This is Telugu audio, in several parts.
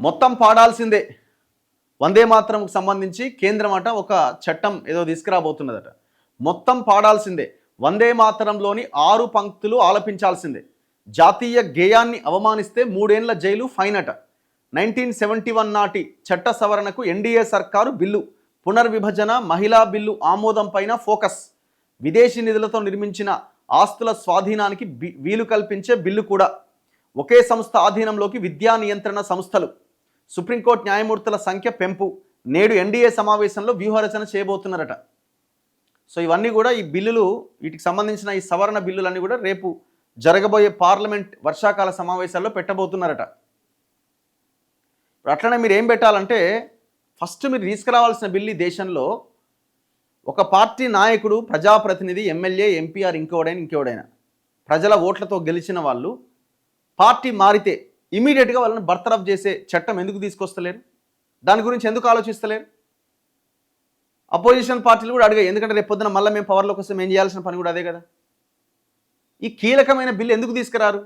మొత్తం పాడాల్సిందే. వందే మాతరంకు సంబంధించి కేంద్రం ఒక చట్టం ఏదో తీసుకురాబోతున్నదట. మొత్తం పాడాల్సిందే. వందే మాతరంలోని 6 పంక్తులు ఆలపించాల్సిందే. జాతీయ గేయాన్ని అవమానిస్తే 3 ఏళ్ల జైలు, ఫైన్ అట. 1971 నాటి చట్ట సవరణకు ఎన్డీఏ సర్కారు బిల్లు. పునర్విభజన, మహిళా బిల్లు ఆమోదం పైన ఫోకస్. విదేశీ నిధులతో నిర్మించిన ఆస్తుల స్వాధీనానికి వీలు కల్పించే బిల్లు కూడా. ఒకే సంస్థ ఆధీనంలోకి విద్యా నియంత్రణ సంస్థలు. సుప్రీంకోర్టు న్యాయమూర్తుల సంఖ్య పెంపు. నేడు ఎన్డీఏ సమావేశంలో వ్యూహరచన చేయబోతున్నారట. సో ఇవన్నీ కూడా ఈ బిల్లులు, వీటికి సంబంధించిన ఈ సవరణ బిల్లులన్నీ కూడా రేపు జరగబోయే పార్లమెంట్ వర్షాకాల సమావేశాల్లో పెట్టబోతున్నారట. ఇప్పుడు అట్లనే మీరు ఏం పెట్టాలంటే, ఫస్ట్ మీరు తీసుకురావాల్సిన బిల్లు దేశంలో ఒక పార్టీ నాయకుడు, ప్రజాప్రతినిధి, ఎమ్మెల్యే, ఎంపీఆర్, ఇంకోడైనా ప్రజల ఓట్లతో గెలిచిన వాళ్ళు పార్టీ మారితే ఇమీడియట్గా వాళ్ళని బర్తరఫ్ చేసే చట్టం ఎందుకు తీసుకొస్తలేరు? దాని గురించి ఎందుకు ఆలోచిస్తలేరు? అపోజిషన్ పార్టీలు కూడా అడిగాయి. ఎందుకంటే రేపు పొద్దున మళ్ళీ మేము పవర్లోకి వస్తే మేము చేయాల్సిన పని కూడా అదే కదా. ఈ కీలకమైన బిల్లు ఎందుకు తీసుకురారు?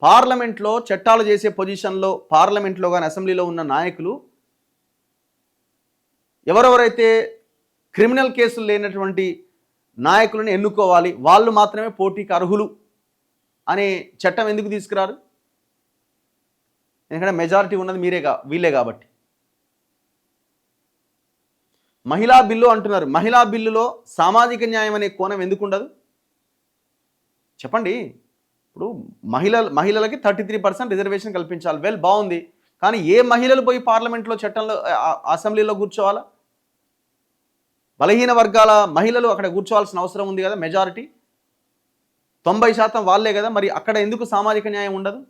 పార్లమెంట్లో చట్టాలు చేసే పొజిషన్లో, పార్లమెంట్లో కానీ అసెంబ్లీలో ఉన్న నాయకులు ఎవరెవరైతే క్రిమినల్ కేసులు లేనటువంటి నాయకులను ఎన్నుకోవాలి, వాళ్ళు మాత్రమే పోటీకి అర్హులు అనే చట్టం ఎందుకు తీసుకురారు? ఎందుకంటే మెజారిటీ ఉన్నది వీళ్ళే కాబట్టి. మహిళా బిల్లు అంటున్నారు. మహిళా బిల్లులో సామాజిక న్యాయం అనే కోణం ఎందుకు ఉండదు చెప్పండి. ఇప్పుడు మహిళలకి 33% రిజర్వేషన్ కల్పించాలి. బాగుంది. కానీ ఏ మహిళలు పోయి పార్లమెంట్లో, చట్టంలో, అసెంబ్లీలో కూర్చోవాలా? బలహీన వర్గాల మహిళలు అక్కడ కూర్చోవాల్సిన అవసరం ఉంది కదా. మెజారిటీ 90% వాళ్ళే కదా. మరి అక్కడ ఎందుకు సామాజిక న్యాయం ఉండదు?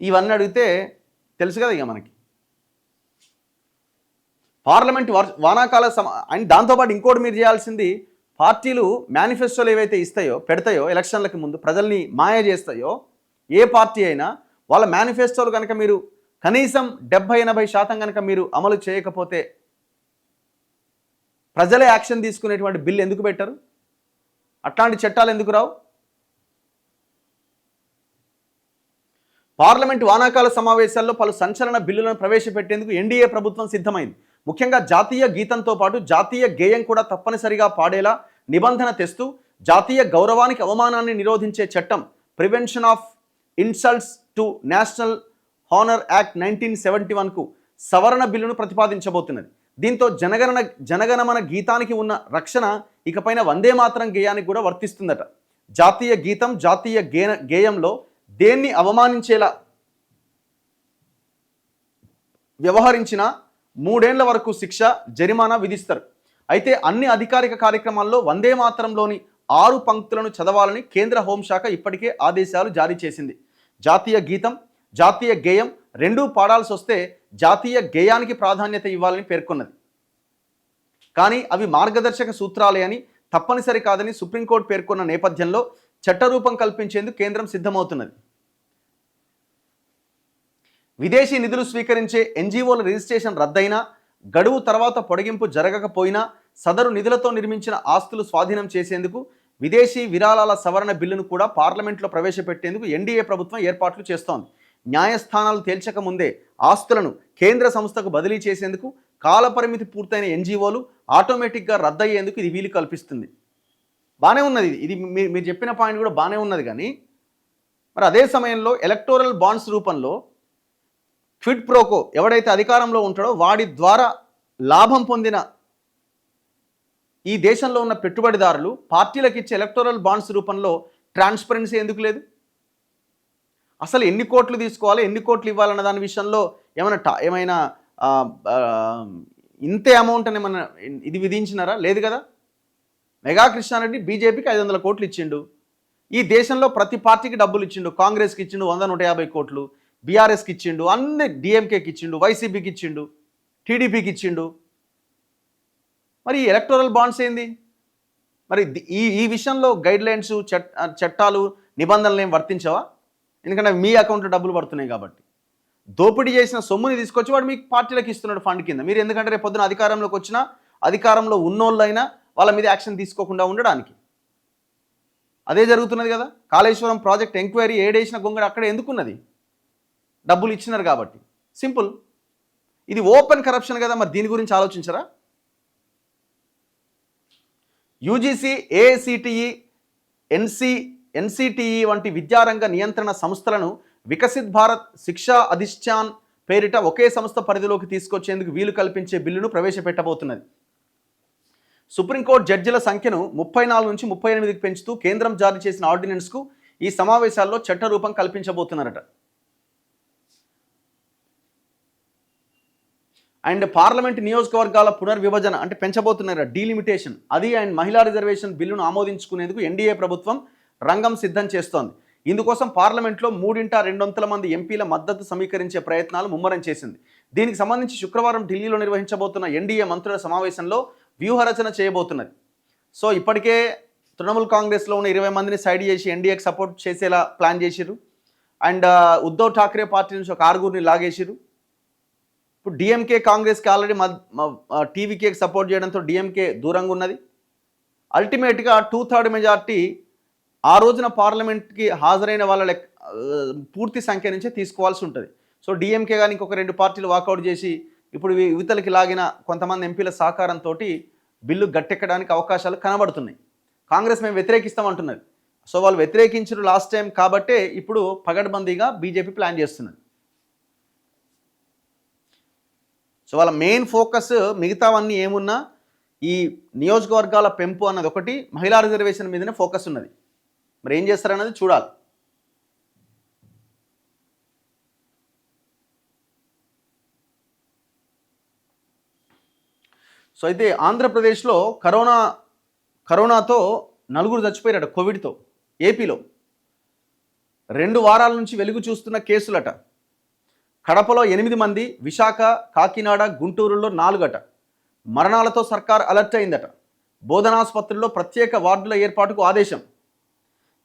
ఇవన్నీ అడిగితే తెలుసు కదా ఇక మనకి. పార్లమెంట్ వానాకాల అండ్ దాంతోపాటు ఇంకోటి మీరు చేయాల్సింది, పార్టీలు మేనిఫెస్టోలు ఏవైతే పెడతాయో ఎలక్షన్లకు ముందు ప్రజల్ని మాయ చేస్తాయో, ఏ పార్టీ అయినా వాళ్ళ మేనిఫెస్టోలు కనుక మీరు కనీసం 70-80% కనుక మీరు అమలు చేయకపోతే ప్రజలే యాక్షన్ తీసుకునేటువంటి బిల్లు ఎందుకు పెట్టరు? అట్లాంటి చట్టాలు ఎందుకు రావు? పార్లమెంట్ వానాకాల సమావేశాల్లో పలు సంచలన బిల్లులను ప్రవేశపెట్టేందుకు ఎన్డీఏ ప్రభుత్వం సిద్ధమైంది. ముఖ్యంగా జాతీయ గీతంతో పాటు జాతీయ గేయం కూడా తప్పనిసరిగా పాడేలా నిబంధన తెస్తూ జాతీయ గౌరవానికి అవమానాన్ని నిరోధించే చట్టం, prevention of insults to national honour act 1971కు సవరణ బిల్లును ప్రతిపాదించబోతున్నది. దీంతో జనగణమన గీతానికి ఉన్న రక్షణ ఇకపైన వందే మాతరం గేయానికి కూడా వర్తిస్తుందట. జాతీయ గీతం, జాతీయ గేయంలో దేన్ని అవమానించేలా వ్యవహరించిన 3 ఏళ్ల వరకు శిక్ష, జరిమానా విధిస్తారు. అయితే అన్ని అధికారిక కార్యక్రమాల్లో వందే మాతరంలోని 6 పంక్తులను చదవాలని కేంద్ర హోంశాఖ ఇప్పటికే ఆదేశాలు జారీ చేసింది. జాతీయ గీతం, జాతీయ గేయం రెండూ పాడాల్సి వస్తే జాతీయ గేయానికి ప్రాధాన్యత ఇవ్వాలని పేర్కొన్నది. కానీ అవి మార్గదర్శక సూత్రాలే అని, తప్పనిసరి కాదని సుప్రీంకోర్టు పేర్కొన్న నేపథ్యంలో చట్టరూపం కల్పించేందుకు కేంద్రం సిద్ధమవుతున్నది. విదేశీ నిధులు స్వీకరించే ఎన్జీఓల రిజిస్ట్రేషన్ రద్దయినా, గడువు తర్వాత పొడిగింపు జరగకపోయినా సదరు నిధులతో నిర్మించిన ఆస్తులు స్వాధీనం చేసేందుకు విదేశీ విరాళాల సవరణ బిల్లును కూడా పార్లమెంట్లో ప్రవేశపెట్టేందుకు ఎన్డీఏ ప్రభుత్వం ఏర్పాట్లు చేస్తోంది. న్యాయస్థానాలు తేల్చక ముందే ఆస్తులను కేంద్ర సంస్థకు బదిలీ చేసేందుకు కాలపరిమితి పూర్తయిన ఎన్జీఓలు ఆటోమేటిక్గా రద్దయ్యేందుకు ఇది వీలు కల్పిస్తుంది. బాగానే ఉన్నది. ఇది మీరు చెప్పిన పాయింట్ కూడా బాగానే ఉన్నది. కానీ మరి అదే సమయంలో ఎలక్టోరల్ బాండ్స్ రూపంలో క్విడ్ ప్రోకో ఎవడైతే అధికారంలో ఉంటాడో వాడి ద్వారా లాభం పొందిన ఈ దేశంలో ఉన్న పెట్టుబడిదారులు పార్టీలకు ఇచ్చే ఎలక్టోరల్ బాండ్స్ రూపంలో ట్రాన్స్పరెన్సీ ఎందుకు లేదు? అసలు ఎన్ని కోట్లు తీసుకోవాలి, ఎన్ని కోట్లు ఇవ్వాలన్న దాని విషయంలో ఏమైనా ఇంతే అమౌంట్ అని ఏమన్నా ఇది విధించినారా? లేదు కదా. మెగా కృష్ణారెడ్డి బీజేపీకి 500 కోట్లు ఇచ్చిండు. ఈ దేశంలో ప్రతి పార్టీకి డబ్బులు ఇచ్చిండు. కాంగ్రెస్కి ఇచ్చిండు 100-150 కోట్లు, బీఆర్ఎస్కి ఇచ్చిండు, అన్ని డిఎంకేకి ఇచ్చిండు, వైసీపీకి ఇచ్చిండు, టీడీపీకి ఇచ్చిండు. మరి ఎలక్టోరల్ బాండ్స్ ఏంది? మరి ఈ విషయంలో గైడ్లైన్స్, చట్టాలు, నిబంధనలు ఏం వర్తించవా? ఎందుకంటే మీ అకౌంట్లో డబ్బులు పడుతున్నాయి కాబట్టి. దోపిడీ చేసిన సొమ్ముని తీసుకొచ్చి వాడు మీ పార్టీలకు ఇస్తున్నాడు ఫండ్ కింద. మీరు ఎందుకంటే రేపు పొద్దున అధికారంలోకి వచ్చినా, అధికారంలో ఉన్నోళ్ళైనా వాళ్ళ మీద యాక్షన్ తీసుకోకుండా ఉండడానికి. అదే జరుగుతున్నది కదా. కాళేశ్వరం ప్రాజెక్ట్ ఎంక్వైరీ ఏడేసిన గొంగడ అక్కడ ఎందుకున్నది? డబ్బులు ఇచ్చినారు కాబట్టి. సింపుల్. ఇది ఓపెన్ కరప్షన్ కదా, మరి దీని గురించి ఆలోచించరా? యూజీసీ, ఏఐసిటిఈ, ఎన్సిటిఈ వంటి విద్యారంగ నియంత్రణ సంస్థలను వికసిత్ భారత్ శిక్షా అధిష్టాన్ పేరిట ఒకే సంస్థ పరిధిలోకి తీసుకొచ్చేందుకు వీలు కల్పించే బిల్లును ప్రవేశపెట్టబోతున్నది. సుప్రీంకోర్టు జడ్జిల సంఖ్యను 34 నుంచి 38కి పెంచుతూ కేంద్రం జారీ చేసిన ఆర్డినెన్స్కు ఈ సమావేశాల్లో చట్టరూపం కల్పించబోతున్నారట. అండ్ పార్లమెంట్ నియోజకవర్గాల పునర్విభజన అంటే పెంచబోతున్నారు, డీలిమిటేషన్ అది. అండ్ మహిళా రిజర్వేషన్ బిల్లును ఆమోదించుకునేందుకు ఎన్డీఏ ప్రభుత్వం రంగం సిద్ధం చేస్తోంది. ఇందుకోసం పార్లమెంట్లో 3/2 మంది ఎంపీల మద్దతు సమీకరించే ప్రయత్నాలు ముమ్మరం చేసింది. దీనికి సంబంధించి శుక్రవారం ఢిల్లీలో నిర్వహించబోతున్న ఎన్డీఏ మంత్రుల సమావేశంలో వ్యూహరచన చేయబోతున్నది. సో ఇప్పటికే తృణమూల్ కాంగ్రెస్లో ఉన్న 20 మందిని సైడ్ చేసి ఎన్డీఏకి సపోర్ట్ చేసేలా ప్లాన్ చేసిరు. అండ్ ఉద్ధవ్ ఠాక్రే పార్టీ నుంచి ఒక 6గురిని లాగేసిరు. ఇప్పుడు డిఎంకే కాంగ్రెస్కి ఆల్రెడీ టీవీకేకి సపోర్ట్ చేయడంతో డిఎంకే దూరంగా ఉన్నది. అల్టిమేట్గా 2/3 మెజార్టీ ఆ రోజున పార్లమెంట్కి హాజరైన వాళ్ళ పూర్తి సంఖ్య నుంచే తీసుకోవాల్సి ఉంటుంది. సో డిఎంకే కానీ ఇంకొక 2 పార్టీలు వాకౌట్ చేసి ఇప్పుడు యువతలకి లాగిన కొంతమంది ఎంపీల సహకారంతో బిల్లు గట్టెక్కడానికి అవకాశాలు కనబడుతున్నాయి. కాంగ్రెస్ మేము వ్యతిరేకిస్తామంటున్నది. సో వాళ్ళు వ్యతిరేకించారు లాస్ట్ టైం కాబట్టే ఇప్పుడు పగడ్బందీగా బీజేపీ ప్లాన్ చేస్తున్నది. సో వాళ్ళ మెయిన్ ఫోకస్ మిగతావన్నీ ఏమున్నా ఈ నియోజకవర్గాల పెంపు అన్నది ఒకటి, మహిళా రిజర్వేషన్ మీదనే ఫోకస్ ఉన్నది. మరి ఏం చేస్తారన్నది చూడాలి. సో అయితే ఆంధ్రప్రదేశ్లో కరోనాతో 4 చచ్చిపోయారట కోవిడ్తో. ఏపీలో 2 వారాల నుంచి వెలుగు చూస్తున్న కేసులట. కడపలో 8 మంది, విశాఖ, కాకినాడ, గుంటూరులో 4 అట. మరణాలతో సర్కార్ అలర్ట్ అయిందట. బోధనాసుపత్రుల్లో ప్రత్యేక వార్డుల ఏర్పాటుకు ఆదేశం.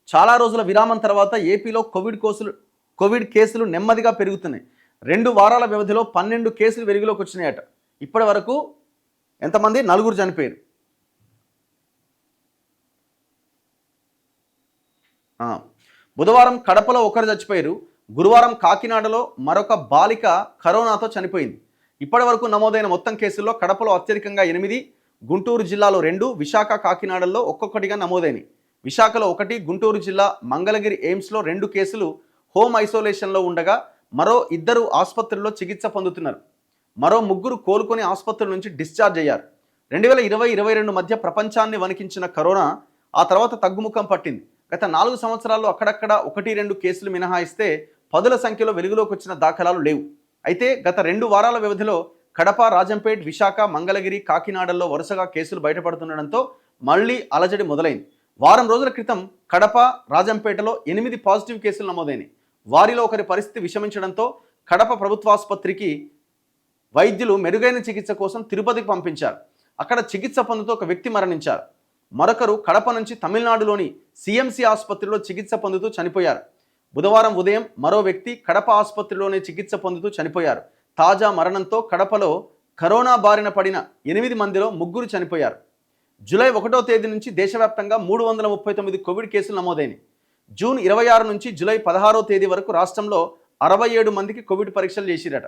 చాలా రోజుల విరామం తర్వాత ఏపీలో కోవిడ్ కేసులు నెమ్మదిగా పెరుగుతున్నాయి. 2 వారాల వ్యవధిలో 12 కేసులు వెలుగులోకి వచ్చినాయట. ఇప్పటి వరకు ఎంతమంది? 4 చనిపోయారు. బుధవారం కడపలో 1 చచ్చిపోయారు. గురువారం కాకినాడలో మరొక బాలిక కరోనాతో చనిపోయింది. ఇప్పటి వరకు నమోదైన మొత్తం కేసుల్లో కడపలో అత్యధికంగా 8, గుంటూరు జిల్లాలో 2, విశాఖ, కాకినాడలో ఒక్కొక్కటిగా నమోదైనవి. విశాఖలో 1, గుంటూరు జిల్లా మంగళగిరి ఎయిమ్స్లో 2 కేసులు హోమ్ ఐసోలేషన్లో ఉండగా మరో 2 ఆసుపత్రుల్లో చికిత్స పొందుతున్నారు. మరో 3 కోలుకొని ఆసుపత్రుల నుంచి డిశ్చార్జ్ అయ్యారు. 2020-22 మధ్య ప్రపంచాన్ని వణికించిన కరోనా ఆ తర్వాత తగ్గుముఖం పట్టింది. గత 4 సంవత్సరాల్లో అక్కడక్కడ 1-2 కేసులు మినహాయిస్తే పదుల సంఖ్యలో వెలుగులోకి వచ్చిన దాఖలాలు లేవు. అయితే గత 2 వారాల వ్యవధిలో కడప, రాజంపేట్, విశాఖ, మంగళగిరి, కాకినాడల్లో వరుసగా కేసులు బయటపడుతుండడంతో మళ్లీ అలజడి మొదలైంది. వారం రోజుల క్రితం కడప, రాజంపేటలో 8 పాజిటివ్ కేసులు నమోదైనాయి. వారిలో ఒకరి పరిస్థితి విషమించడంతో కడప ప్రభుత్వాసుపత్రికి వైద్యులు మెరుగైన చికిత్స కోసం తిరుపతికి పంపించారు. అక్కడ చికిత్స పొందుతూ ఒక వ్యక్తి మరణించారు. మరొకరు కడప నుంచి తమిళనాడులోని సిఎంసి ఆసుపత్రిలో చికిత్స పొందుతూ చనిపోయారు. బుధవారం ఉదయం మరో వ్యక్తి కడప ఆసుపత్రిలోనే చికిత్స పొందుతూ చనిపోయారు. తాజా మరణంతో కడపలో కరోనా బారిన పడిన 8 మందిలో 3 చనిపోయారు. జూలై 1వ తేదీ నుంచి దేశవ్యాప్తంగా 339 కోవిడ్ కేసులు నమోదైనవి. జూన్ 26 నుంచి జూలై 16వ తేదీ వరకు రాష్ట్రంలో 67 మందికి కోవిడ్ పరీక్షలు చేసిరట.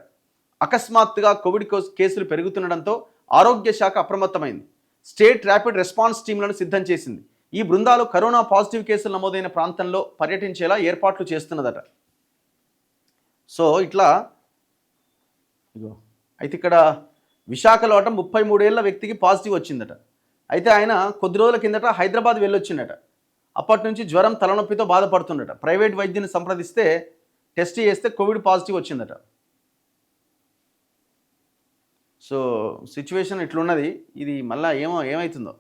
అకస్మాత్తుగా కోవిడ్ కేసులు పెరుగుతుండడంతో ఆరోగ్య శాఖ అప్రమత్తమైంది. స్టేట్ ర్యాపిడ్ రెస్పాన్స్ టీంలను సిద్ధం చేసింది. ఈ బృందాలు కరోనా పాజిటివ్ కేసులు నమోదైన ప్రాంతంలో పర్యటించేలా ఏర్పాట్లు చేస్తున్నదట. సో ఇట్లా అయితే ఇక్కడ విశాఖలో 33 ఏళ్ల వ్యక్తికి పాజిటివ్ వచ్చిందట. అయితే ఆయన కొద్ది రోజుల కిందట హైదరాబాద్ వెళ్ళొచ్చిందట. అప్పటి నుంచి జ్వరం, తలనొప్పితో బాధపడుతుండట. ప్రైవేట్ వైద్యుని సంప్రదిస్తే టెస్ట్ చేస్తే కోవిడ్ పాజిటివ్ వచ్చిందట. సో సిచ్యువేషన్ ఇట్లున్నది. ఇది మళ్ళీ ఏమవుతుందో.